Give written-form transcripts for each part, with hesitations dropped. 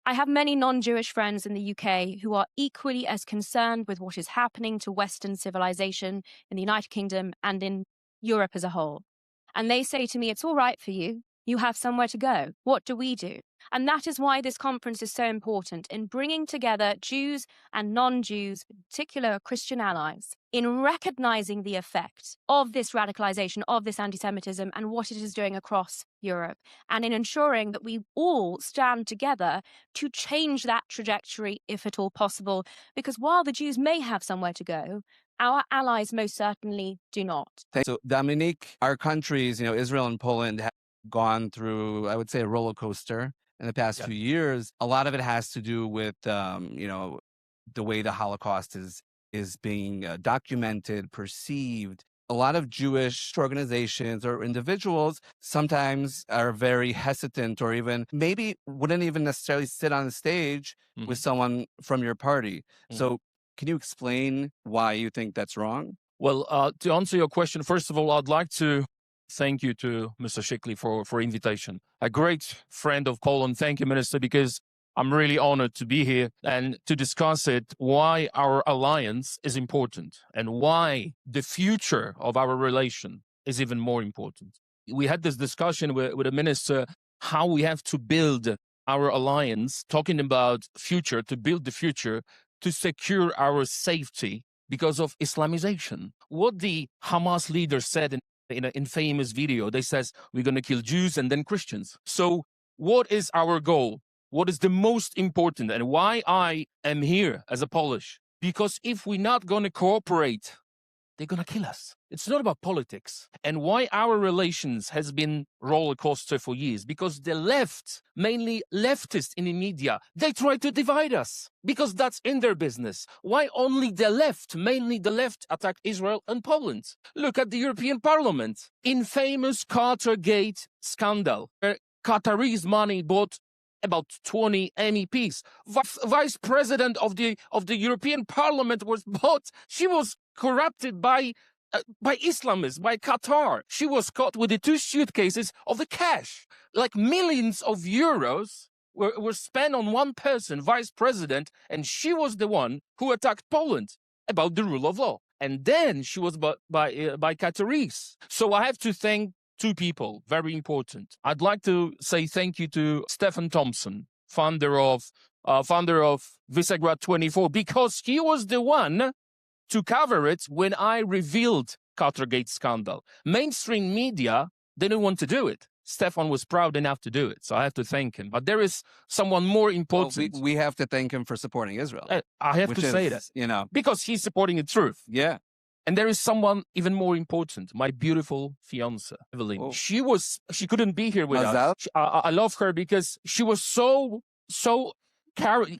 I have many non-Jewish friends in the UK who are equally as concerned with what is happening to Western civilization in the United Kingdom and in Europe as a whole. And they say to me, it's all right for you. You have somewhere to go. What do we do? And that is why this conference is so important in bringing together Jews and non-Jews, in particular Christian allies, in recognizing the effect of this radicalization, of this anti-Semitism, and what it is doing across Europe, and in ensuring that we all stand together to change that trajectory, if at all possible, because while the Jews may have somewhere to go, our allies most certainly do not. So, Dominik, our countries, Israel and Poland have gone through, I would say, a roller coaster in the past few years. A lot of it has to do with, the way the Holocaust is being documented, perceived. A lot of Jewish organizations or individuals sometimes are very hesitant, or even maybe wouldn't even necessarily sit on the stage with someone from your party. So can you explain why you think that's wrong? Well, to answer your question, first of all, I'd like to thank you to Mr. Shikli for invitation. A great friend of Poland. Thank you, Minister, because I'm really honored to be here and to discuss it, why our alliance is important and why the future of our relation is even more important. We had this discussion with the minister, how we have to build our alliance, talking about future, to build the future, to secure our safety because of Islamization. What the Hamas leader said in an famous video, they says, we're going to kill Jews and then Christians. So what is our goal? What is the most important, and why I am here as a Polish? Because if we're not going to cooperate, they're going to kill us. It's not about politics. And why our relations has been roller coaster for years? Because the left, mainly leftists in the media, they try to divide us because that's in their business. Why only the left, mainly the left, attacked Israel and Poland? Look at the European Parliament. Infamous Qatargate scandal, where Qataris money bought about 20 MEPs. Vice President of the European Parliament was bought. She was corrupted by Islamists, by Qatar. She was caught with the 2 suitcases of the cash. Like millions of euros were spent on one person, vice president, and she was the one who attacked Poland about the rule of law. And then she was by Qataris. So I have to thank 2 people, very important. I'd like to say thank you to Stefan Thompson, founder of Visegrad 24, because he was the one to cover it when I revealed Qatargate scandal. Mainstream media didn't want to do it. Stefan was proud enough to do it, so I have to thank him. But there is someone more important. Well, we have to thank him for supporting Israel. I have to say that, because he's supporting the truth. Yeah. And there is someone even more important, my beautiful fiancée, Evelyn. Oh. She couldn't be here with us. I love her because she was so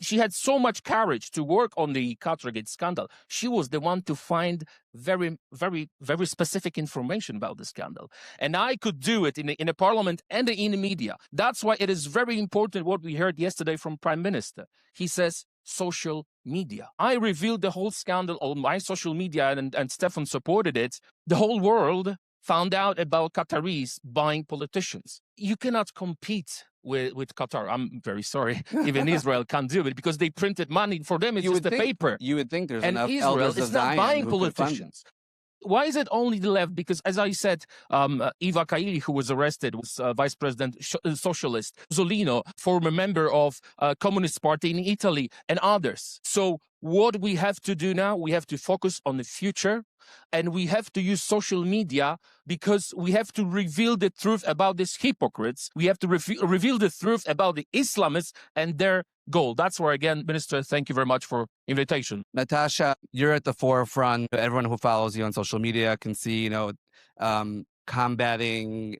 she had so much courage to work on the Qatargate scandal. She was the one to find very, very, very specific information about the scandal. And I could do it in the parliament and in the media. That's why it is very important what we heard yesterday from Prime Minister. He says, social media. I revealed the whole scandal on my social media, and Stefan supported it. The whole world found out about Qataris buying politicians. You cannot compete with Qatar. I'm very sorry. Even Israel can't do it because they printed money. For them, it's just the paper. You would think there's and enough Israel elders is of not Zion buying who politicians. Why is it only the left? Because, as I said, Eva Kaili, who was arrested, was vice president, socialist. Zolino, former member of Communist Party in Italy, and others. So what we have to do now, we have to focus on the future, and we have to use social media because we have to reveal the truth about these hypocrites. We have to reveal the truth about the Islamists and their goal. That's where, again, Minister, thank you very much for invitation. Natasha, you're at the forefront. Everyone who follows you on social media can see, combating,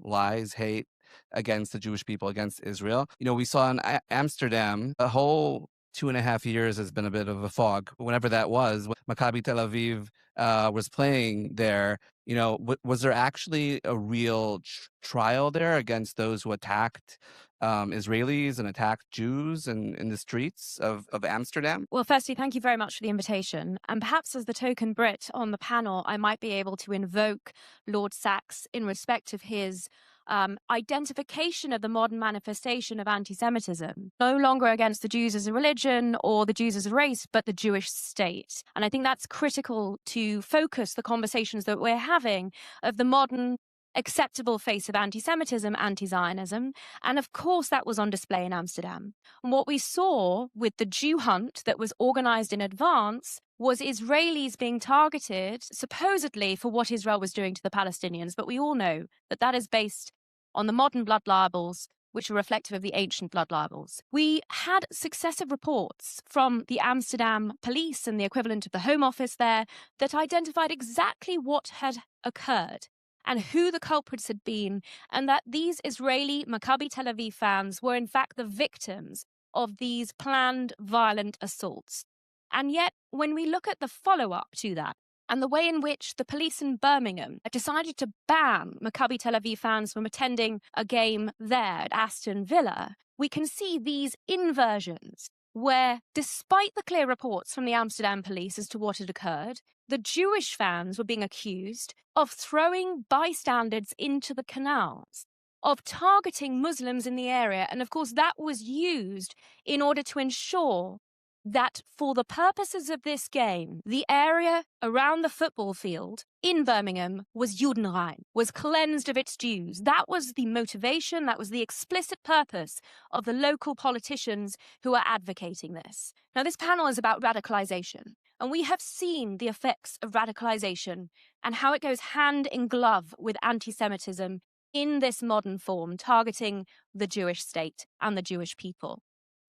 lies, hate against the Jewish people, against Israel. We saw in Amsterdam, a whole 2.5 years has been a bit of a fog. Whenever that was, when Maccabi Tel Aviv was playing there, was there actually a real trial there against those who attacked Israelis and attacked Jews in the streets of Amsterdam? Well, firstly, thank you very much for the invitation. And perhaps as the token Brit on the panel, I might be able to invoke Lord Sachs in respect of his identification of the modern manifestation of anti-Semitism, no longer against the Jews as a religion or the Jews as a race, but the Jewish state. And I think that's critical to focus the conversations that we're having of the modern acceptable face of anti-Semitism, anti-Zionism. And of course, that was on display in Amsterdam. And what we saw with the Jew hunt that was organized in advance was Israelis being targeted, supposedly for what Israel was doing to the Palestinians. But we all know that that is based on the modern blood libels, which are reflective of the ancient blood libels. We had successive reports from the Amsterdam police and the equivalent of the Home Office there that identified exactly what had occurred and who the culprits had been, and that these Israeli Maccabi Tel Aviv fans were in fact the victims of these planned violent assaults. And yet, when we look at the follow-up to that, and the way in which the police in Birmingham decided to ban Maccabi Tel Aviv fans from attending a game there at Aston Villa, we can see these inversions where, despite the clear reports from the Amsterdam police as to what had occurred, the Jewish fans were being accused of throwing bystanders into the canals, of targeting Muslims in the area. And of course, that was used in order to ensure that for the purposes of this game, the area around the football field in Birmingham was Judenrein, was cleansed of its Jews. That was the motivation, that was the explicit purpose of the local politicians who are advocating this. Now, this panel is about radicalization, and we have seen the effects of radicalization and how it goes hand in glove with anti-Semitism in this modern form, targeting the Jewish state and the Jewish people.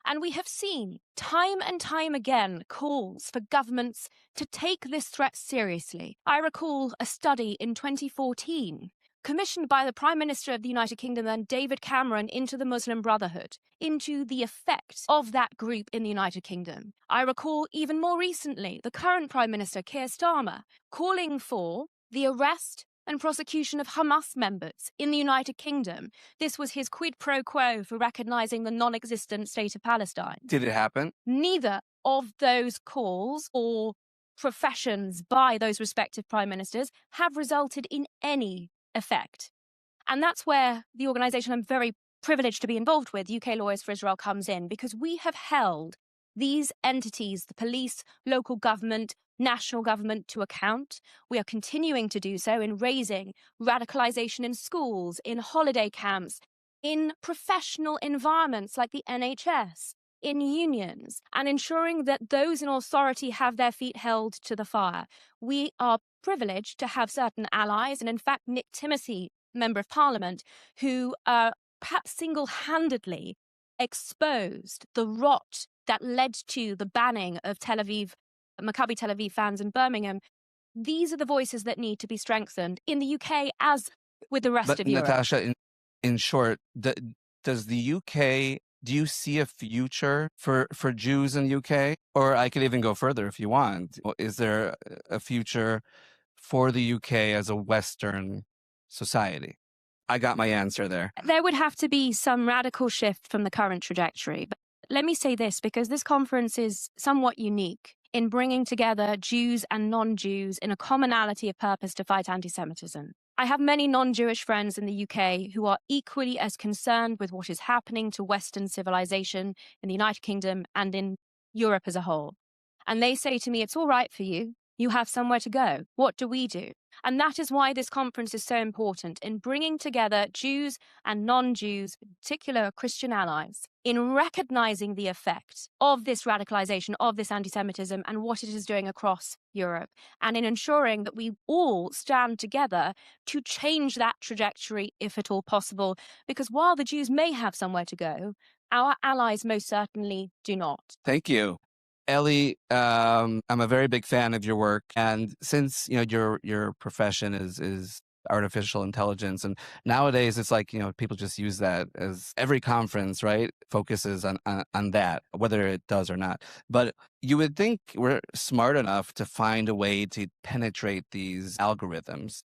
And we have seen time and time again calls for governments to take this threat seriously. I recall a study in 2014 commissioned by the Prime Minister of the United Kingdom, then David Cameron, into the Muslim Brotherhood, into the effect of that group in the United Kingdom. I recall even more recently the current Prime Minister, Keir Starmer, calling for the arrest and prosecution of Hamas members in the United Kingdom. This was his quid pro quo for recognizing the non-existent state of Palestine. Did it happen? Neither of those calls or professions by those respective prime ministers have resulted in any effect. And that's where the organization I'm very privileged to be involved with, UK Lawyers for Israel, comes in, because we have held these entities, the police, local government, national government, to account. We are continuing to do so in raising radicalization in schools, in holiday camps, in professional environments like the NHS, in unions, and ensuring that those in authority have their feet held to the fire. We are privileged to have certain allies, and in fact, Nick Timothy, Member of Parliament, who perhaps single-handedly exposed the rot that led to the banning of Maccabi Tel Aviv fans in Birmingham. These are the voices that need to be strengthened in the UK as with the rest of Europe. Natasha, in short, does the UK, do you see a future for Jews in the UK? Or I could even go further if you want. Is there a future for the UK as a Western society? I got my answer there. There would have to be some radical shift from the current trajectory. But let me say this, because this conference is somewhat unique in bringing together Jews and non-Jews in a commonality of purpose to fight anti-Semitism. I have many non-Jewish friends in the UK who are equally as concerned with what is happening to Western civilization in the United Kingdom and in Europe as a whole. And they say to me, it's all right for you. You have somewhere to go. What do we do? And that is why this conference is so important in bringing together Jews and non-Jews, in particular Christian allies, in recognizing the effect of this radicalization, of this anti-Semitism, and what it is doing across Europe, and in ensuring that we all stand together to change that trajectory, if at all possible, because while the Jews may have somewhere to go, our allies most certainly do not. Thank you. Eli, I'm a very big fan of your work, and since your profession is artificial intelligence, and nowadays it's like people just use that as every conference, right, focuses on that, whether it does or not. But you would think we're smart enough to find a way to penetrate these algorithms.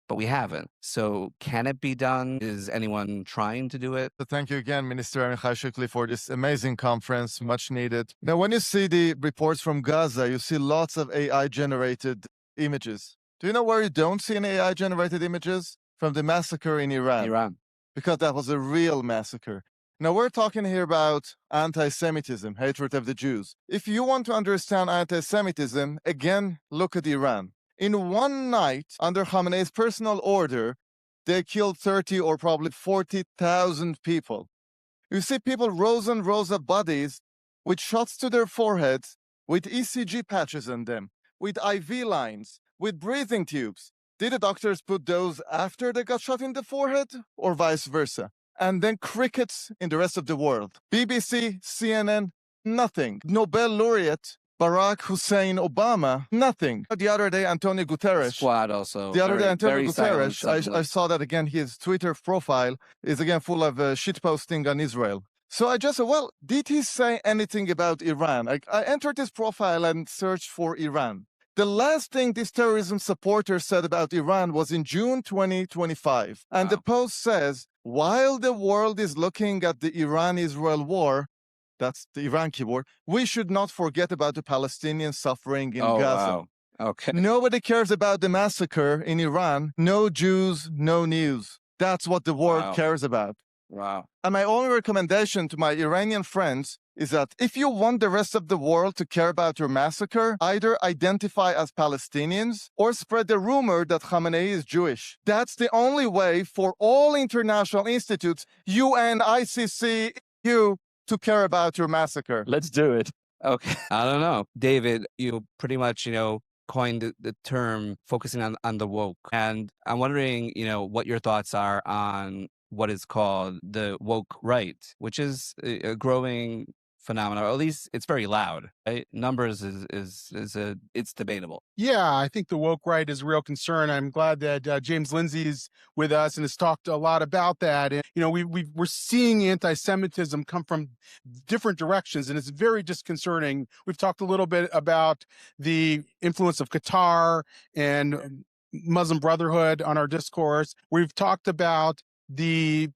But we haven't. So can it be done? Is anyone trying to do it? So thank you again, Minister Amichai Shikli, for this amazing conference, much needed. Now, when you see the reports from Gaza, you see lots of AI-generated images. Do you know where you don't see any AI-generated images? From the massacre in Iran. because that was a real massacre. Now, we're talking here about anti-Semitism, hatred of the Jews. If you want to understand anti-Semitism, again, look at Iran. In one night, under Khamenei's personal order, they killed 30 or probably 40,000 people. You see people rows and rows of bodies with shots to their foreheads, with ECG patches on them, with IV lines, with breathing tubes. Did the doctors put those after they got shot in the forehead, or vice versa? And then crickets in the rest of the world. BBC, CNN, nothing. Nobel laureate Barack Hussein Obama, nothing. The other day, Antonio Guterres. Squad also. The other day, Antonio very silent Guterres, I saw that again, his Twitter profile is again full of shitposting on Israel. So I just said, well, did he say anything about Iran? I entered his profile and searched for Iran. The last thing this terrorism supporter said about Iran was in June 2025. And the post says, while the world is looking at the Iran-Israel war, that's the Iran-Key war, we should not forget about the Palestinian suffering in Gaza. Wow. Okay. Nobody cares about the massacre in Iran. No Jews, no news. That's what the world cares about. Wow. And my only recommendation to my Iranian friends is that if you want the rest of the world to care about your massacre, either identify as Palestinians or spread the rumor that Khamenei is Jewish. That's the only way for all international institutes, UN, ICC, EU, to care about your massacre. Let's do it. Okay. I don't know. David, you pretty much, coined the term focusing on the woke. And I'm wondering, what your thoughts are on what is called the woke right, which is a growing phenomenon, or at least it's very loud, right? Numbers it's debatable. Yeah, I think the woke right is a real concern. I'm glad that James Lindsay's with us and has talked a lot about that. And, we're seeing anti-Semitism come from different directions, and it's very disconcerting. We've talked a little bit about the influence of Qatar and Muslim Brotherhood on our discourse. We've talked about the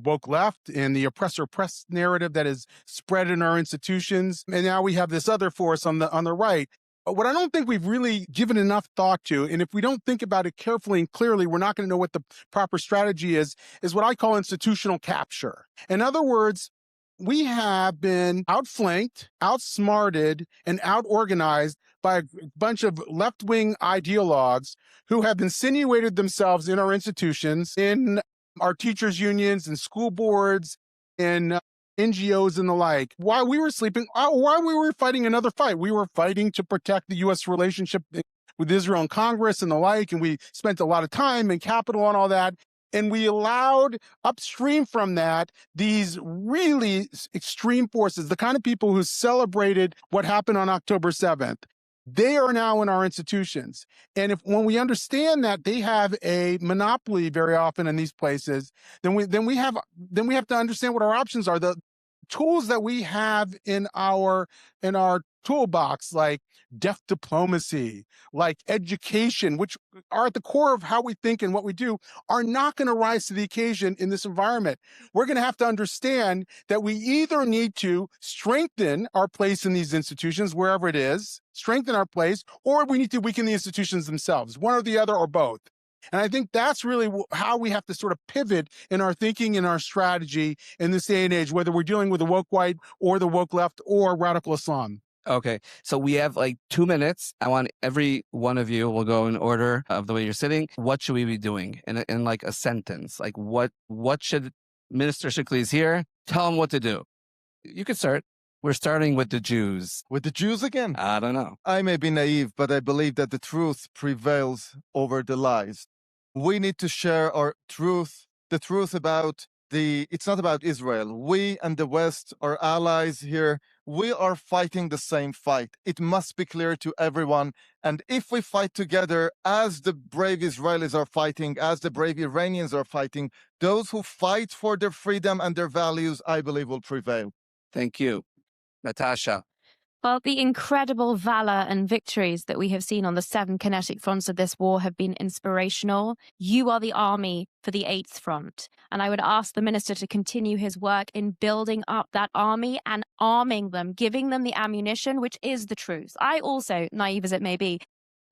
woke left and the oppressor oppressed narrative that is spread in our institutions, and now we have this other force on the right. But what I don't think we've really given enough thought to, and if we don't think about it carefully and clearly, we're not going to know what the proper strategy is what I call institutional capture. In other words, we have been outflanked, outsmarted, and outorganized by a bunch of left-wing ideologues who have insinuated themselves in our institutions, in our teachers' unions and school boards and NGOs and the like. While we were sleeping, while we were fighting another fight, we were fighting to protect the U.S. relationship with Israel and Congress and the like, and we spent a lot of time and capital on all that. And we allowed upstream from that these really extreme forces, the kind of people who celebrated what happened on October 7th. They are now in our institutions. And when we understand that they have a monopoly very often in these places, then we have to understand what our options are. The tools that we have in our toolbox, like deaf diplomacy, like education, which are at the core of how we think and what we do, are not going to rise to the occasion in this environment. We're going to have to understand that we either need to strengthen our place in these institutions, wherever it is, strengthen our place, or we need to weaken the institutions themselves, one or the other or both. And I think that's really how we have to sort of pivot in our thinking and our strategy in this day and age, whether we're dealing with the woke right or the woke left or radical Islam. Okay, so we have like 2 minutes. I want every one of you, will go in order of the way you're sitting. What should we be doing in like a sentence? Like what should Minister Shikli is here? Tell him what to do. You could start. We're starting with the Jews. With the Jews again? I don't know. I may be naive, but I believe that the truth prevails over the lies. We need to share our truth, the truth about it's not about Israel. We and the West are allies here. We are fighting the same fight. It must be clear to everyone. And if we fight together, as the brave Israelis are fighting, as the brave Iranians are fighting, those who fight for their freedom and their values, I believe, will prevail. Thank you. Natasha. Well, the incredible valor and victories that we have seen on the 7 kinetic fronts of this war have been inspirational. You are the army for the 8th front. And I would ask the minister to continue his work in building up that army and arming them, giving them the ammunition, which is the truth. I also, naive as it may be,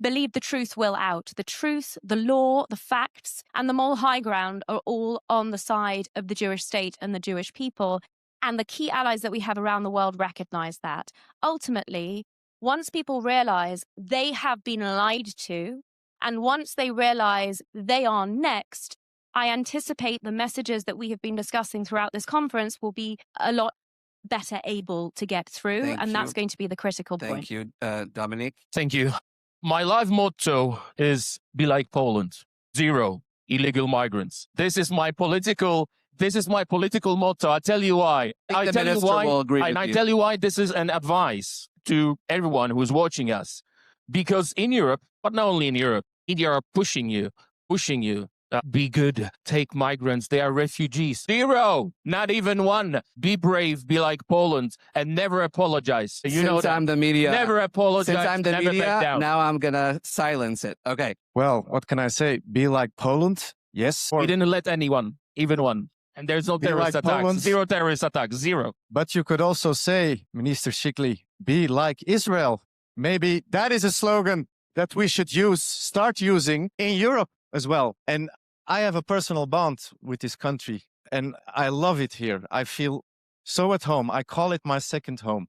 believe the truth will out. The truth, the law, the facts, and the moral high ground are all on the side of the Jewish state and the Jewish people. And the key allies that we have around the world recognize that. Ultimately, once people realize they have been lied to, and once they realize they are next, I anticipate the messages that we have been discussing throughout this conference will be a lot better able to get through. Thank and you. that's going to be the critical point. Thank you, Dominik. Thank you. My life motto is be like Poland. 0 illegal migrants. This is my political motto. I tell you why. I think the minister will agree with I you. tell you why this is an advice to everyone who's watching us. Because in Europe, but not only in Europe, media are pushing you. Be good, take migrants, they are refugees. 0, not even 1. Be brave, be like Poland, and never apologize. Since I'm the media, never apologize, since I'm the never back media, down. now I'm gonna silence it. Okay. Well, what can I say? Be like Poland? Yes. We didn't let anyone, even 1. And there's no Be terrorist like attacks. Poland. 0 terrorist attacks, 0. But you could also say, Minister Shikli, be like Israel. Maybe that is a slogan that we should start using in Europe as well. And I have a personal bond with this country, and I love it here. I feel so at home. I call it my second home.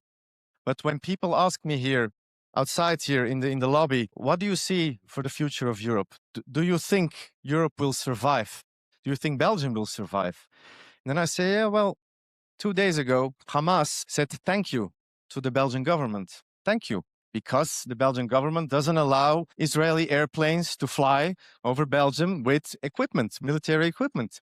But when people ask me here, outside here in the lobby, what do you see for the future of Europe? Do you think Europe will survive? Do you think Belgium will survive? And then I say, yeah, well, 2 days ago, Hamas said thank you to the Belgian government. Thank you. Because the Belgian government doesn't allow Israeli airplanes to fly over Belgium with equipment, military equipment.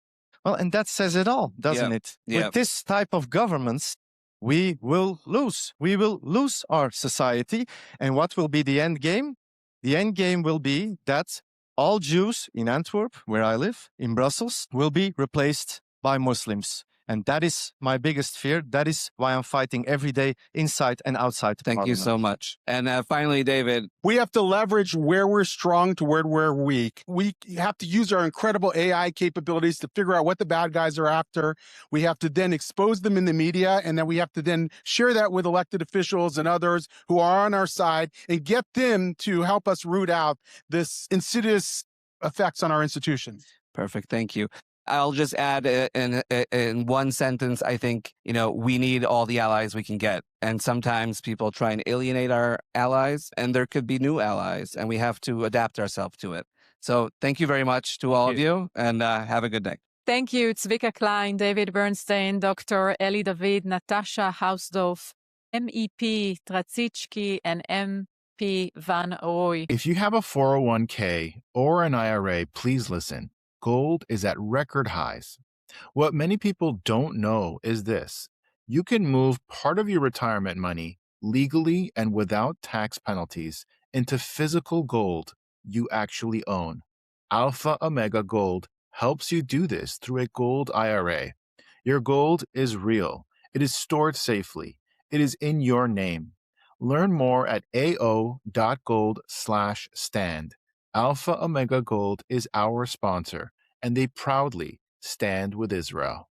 Well, and that says it all, doesn't it? Yeah. With this type of governments, we will lose. We will lose our society. And what will be the end game? The end game will be that all Jews in Antwerp, where I live, in Brussels, will be replaced by Muslims. And that is my biggest fear. That is why I'm fighting every day inside and outside. Thank you Parliament. so much. And finally, David. We have to leverage where we're strong to where we're weak. We have to use our incredible AI capabilities to figure out what the bad guys are after. We have to then expose them in the media, and then we have to then share that with elected officials and others who are on our side and get them to help us root out this insidious effects on our institutions. Perfect. Thank you. I'll just add in one sentence, I think, we need all the allies we can get. And sometimes people try and alienate our allies, and there could be new allies, and we have to adapt ourselves to it. So thank you very much to all of you, and have a good day. Thank you, Zvika Klein, David Bernstein, Dr. Eli David, Natasha Hausdorff, MEP Tarczyński, and MP Van Rooy. If you have a 401k or an IRA, please listen. Gold is at record highs. What many people don't know is this: you can move part of your retirement money legally and without tax penalties into physical gold you actually own. Alpha Omega Gold helps you do this through a gold IRA. Your gold is real. It is stored safely. It is in your name. Learn more at ao.gold/stand. Alpha Omega Gold is our sponsor, and they proudly stand with Israel.